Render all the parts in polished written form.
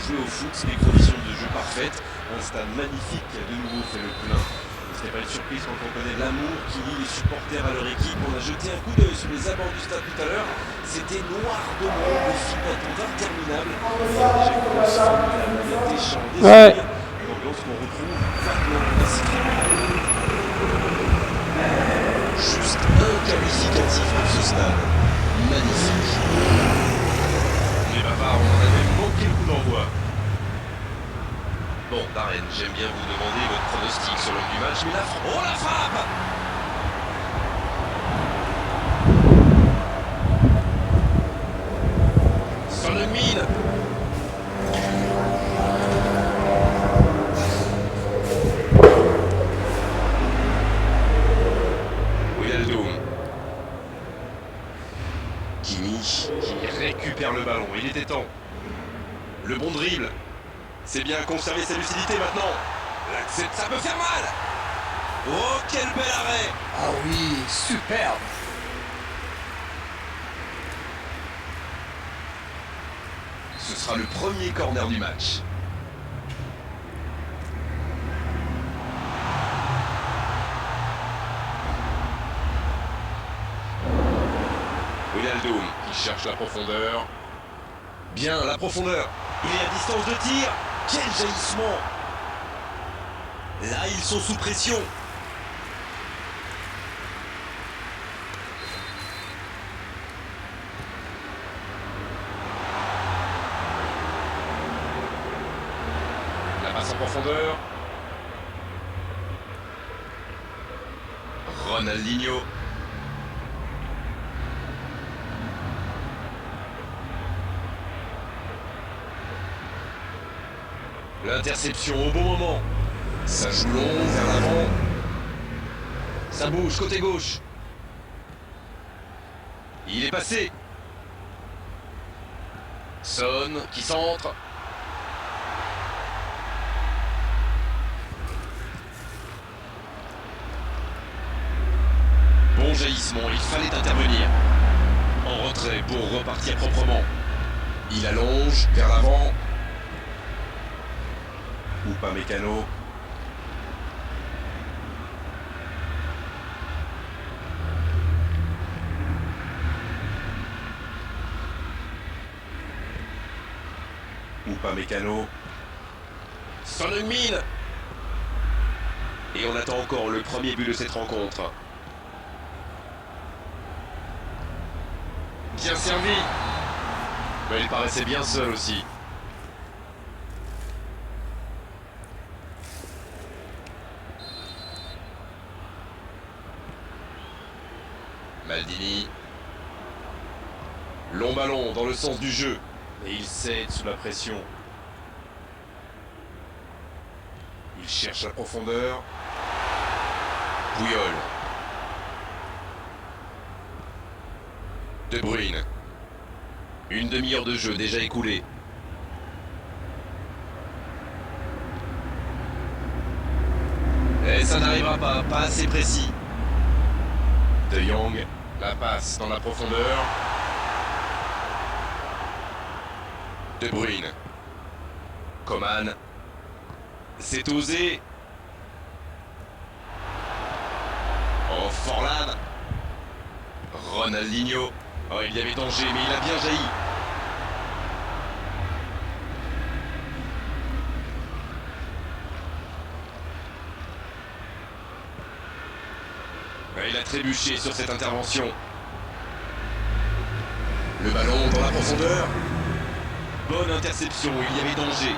jouer au foot, des conditions de jeu parfaites, un stade magnifique qui a de nouveau fait le plein. Ce n'est pas une surprise quand on connaît l'amour qui lie les supporters à leur équipe. On a jeté un coup d'œil sur les abords du stade tout à l'heure. C'était noir de monde, des files d'attente interminables. Et Jacques Rossi, Deschamps, des sourires. Une ambiance qu'on retrouve maintenant dans la cyclisme. Juste un qualificatif pour ce stade. Magnifique. Les bavards, on en avait manqué le coup d'envoi. Bon, Darren, j'aime bien vous demander votre pronostic sur l'homme du match, mais la frappe... Oh, la frappe! Son Heung-min. Wijnaldum. Kimmich qui récupère le ballon, il était temps. Le bon dribble. C'est bien conserver sa lucidité maintenant. L'accès, ça peut faire mal. Oh, quel bel arrêt. Ah oui, superbe. Ce sera le premier corner du match. Wijnaldum qui cherche la profondeur. Bien, la profondeur. Il est à distance de tir. Quel jaillissement! Là, ils sont sous pression. La passe en profondeur. Ronaldinho. L'interception au bon moment. Ça joue long vers l'avant. Ça bouge côté gauche. Il est passé. Son qui centre. Bon jaillissement, il fallait intervenir. En retrait pour repartir proprement. Il allonge vers l'avant. Upamecano. Upamecano. Son Heung-min. Et on attend encore le premier but de cette rencontre. Bien servi. Mais il paraissait bien seul aussi. Maldini. Long ballon dans le sens du jeu. Et il cède sous la pression. Il cherche la profondeur. Puyol. De Bruyne. Une demi-heure de jeu déjà écoulée. Et ça n'arrivera pas assez précis. De Jong, la passe dans la profondeur. De Bruyne. Coman. C'est osé. Oh, Forlan. Ronaldinho. Oh, il y avait danger, mais il a bien jailli. Il a trébuché sur cette intervention. Le ballon dans la profondeur. Bonne interception, il y avait danger.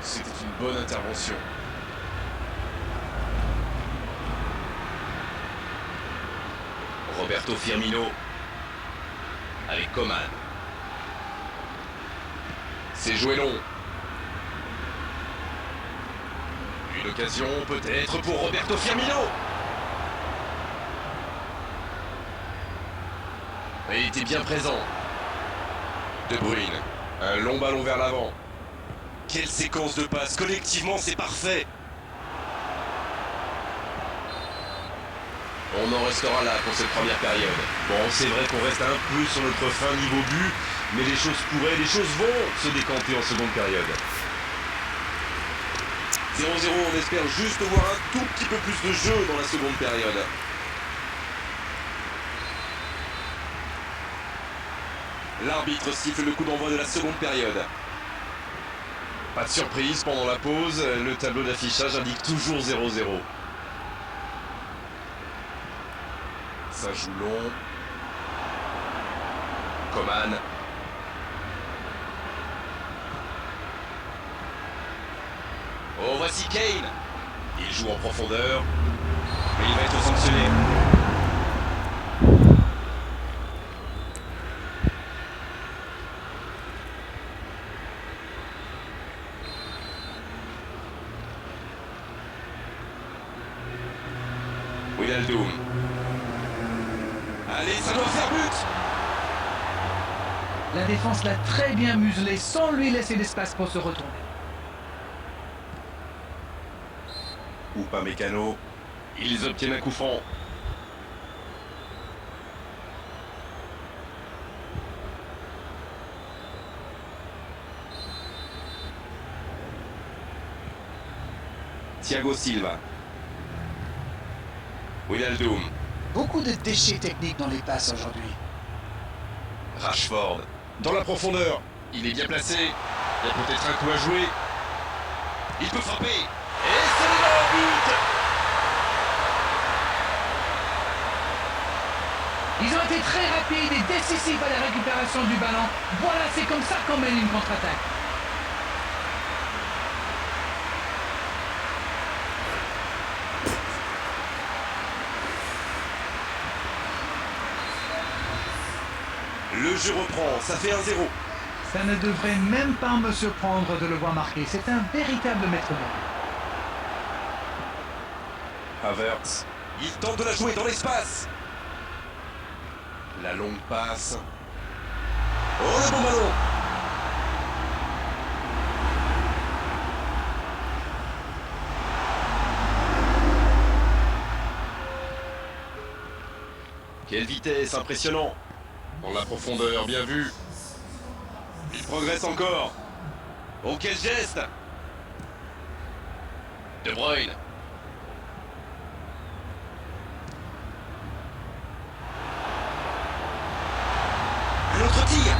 C'était une bonne intervention. Roberto Firmino. Avec Coman. C'est joué long. Une occasion peut-être pour Roberto Firmino. Il était bien présent. De Bruyne. Un long ballon vers l'avant. Quelle séquence de passes. Collectivement, c'est parfait. On en restera là pour cette première période. Bon, c'est vrai qu'on reste un peu sur notre fin niveau but, mais les choses vont se décanter en seconde période. 0-0, on espère juste voir un tout petit peu plus de jeu dans la seconde période. L'arbitre siffle le coup d'envoi de la seconde période. Pas de surprise pendant la pause, le tableau d'affichage indique toujours 0-0. Ça joue long. Coman. Oh, voici Kane. Il joue en profondeur. Mais il va être sanctionné. Wijnaldum. Allez, ça doit faire but. La défense l'a très bien muselé sans lui laisser l'espace pour se retourner. Ou pas Mécano. Ils obtiennent un coup franc. Thiago Silva. Wijnaldum. Beaucoup de déchets techniques dans les passes aujourd'hui. Rashford. Dans la profondeur. Il est bien placé. Il y a peut-être un coup à jouer. Il peut frapper. Et c'est le but. Ils ont été très rapides et décisifs à la récupération du ballon. Voilà, c'est comme ça qu'on mène une contre-attaque. Le jeu reprend, ça fait 1-0. Ça ne devrait même pas me surprendre de le voir marquer. C'est un véritable maître-mot. Havertz. Il tente de la jouer dans l'espace. La longue passe. Oh, le bon ballon. Quelle vitesse, impressionnant. Dans la profondeur, bien vu. Il progresse encore. Oh, quel geste. De Bruyne. Un autre tir.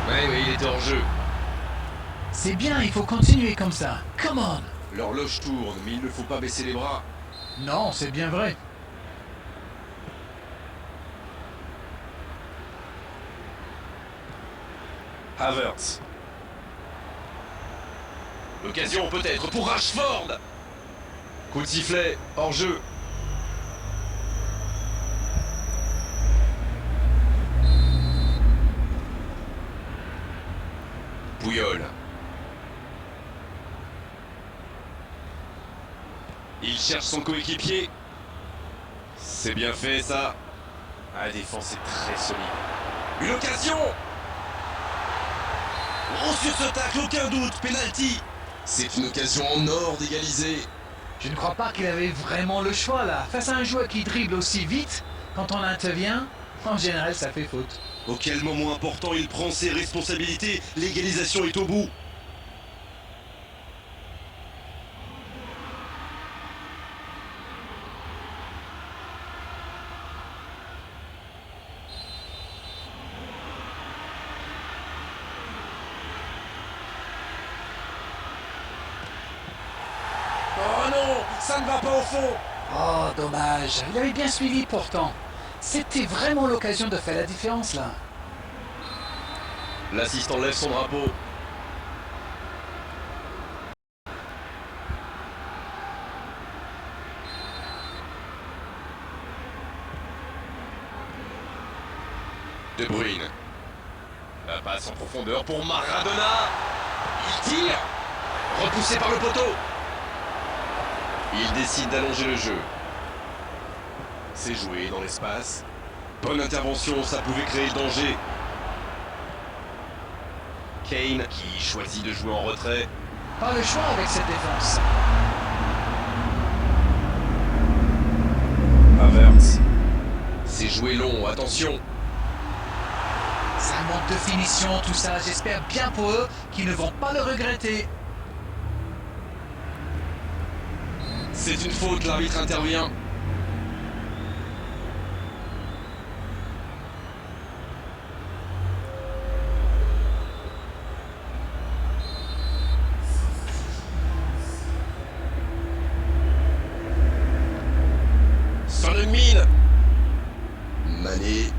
Oui, il était hors jeu. C'est bien, il faut continuer comme ça. Come on. L'horloge tourne, mais il ne faut pas baisser les bras. Non, c'est bien vrai. Havertz. L'occasion peut-être pour Rashford. Coup de sifflet, hors jeu. Puyol. Il cherche son coéquipier. C'est bien fait ça. La défense est très solide. Une occasion. Oh, sur ce tacle, aucun doute, penalty. C'est une occasion en or d'égaliser. Je ne crois pas qu'il avait vraiment le choix là. Face à un joueur qui dribble aussi vite, quand on intervient, en général ça fait faute. Auquel moment important il prend ses responsabilités, l'égalisation est au bout. Oh non, ça ne va pas au fond. Oh, dommage. Il avait bien suivi pourtant. C'était vraiment l'occasion de faire la différence là. L'assistant lève son drapeau. De Bruyne. La passe en profondeur pour Maradona. Il tire. Repoussé par le poteau. Il décide d'allonger le jeu. C'est joué dans l'espace. Bonne intervention, ça pouvait créer le danger. Kane qui choisit de jouer en retrait. Pas le choix avec cette défense. Havertz. C'est joué long, attention. Ça manque de finition tout ça, j'espère bien pour eux qu'ils ne vont pas le regretter. C'est une faute, l'arbitre intervient. Son mine. Mané.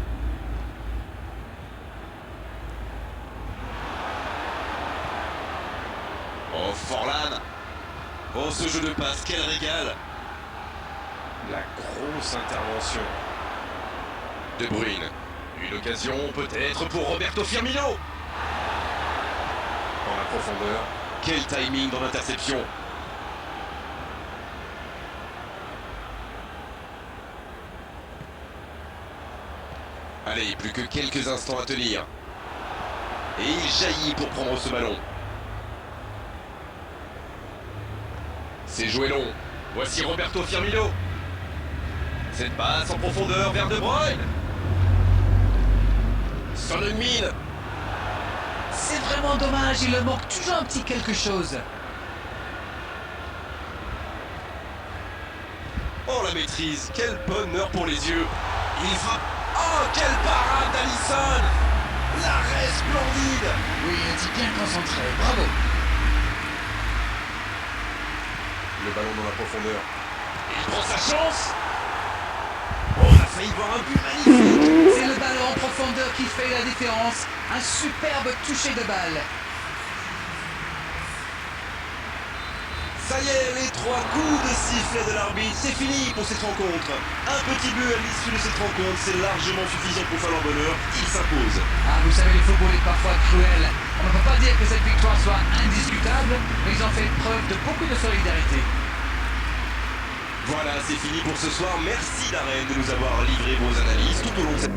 Oh, Forlan. Oh, ce jeu de passe, quel régal. La grosse intervention. De Bruyne. Une occasion peut-être pour Roberto Firmino. Dans la profondeur. Quel timing dans l'interception. Allez, plus que quelques instants à tenir. Et il jaillit pour prendre ce ballon. C'est joué long. Voici Roberto Firmino. Cette passe en profondeur vers De Bruyne. Son mine. C'est vraiment dommage, il leur manque toujours un petit quelque chose. Oh, la maîtrise, quel bonheur pour les yeux. Il frappe. Oh, quelle parade d'Alisson. L'arrêt splendide. Oui, il était bien concentré, bravo. Le ballon dans la profondeur. Il prend sa chance. Oh, on a failli voir un but magnifique. C'est le ballon en profondeur qui fait la différence. Un superbe toucher de balle. Ça y est, les 3 coups de sifflet de l'arbitre, c'est fini pour cette rencontre. Un petit but à l'issue de cette rencontre, c'est largement suffisant pour faire leur bonheur. Il s'impose. Ah, vous savez, le football est parfois cruel. On ne peut pas dire que cette victoire soit indiscutable, mais ils ont fait preuve de beaucoup de solidarité. Voilà, c'est fini pour ce soir. Merci Darren de nous avoir livré vos analyses tout au long de cette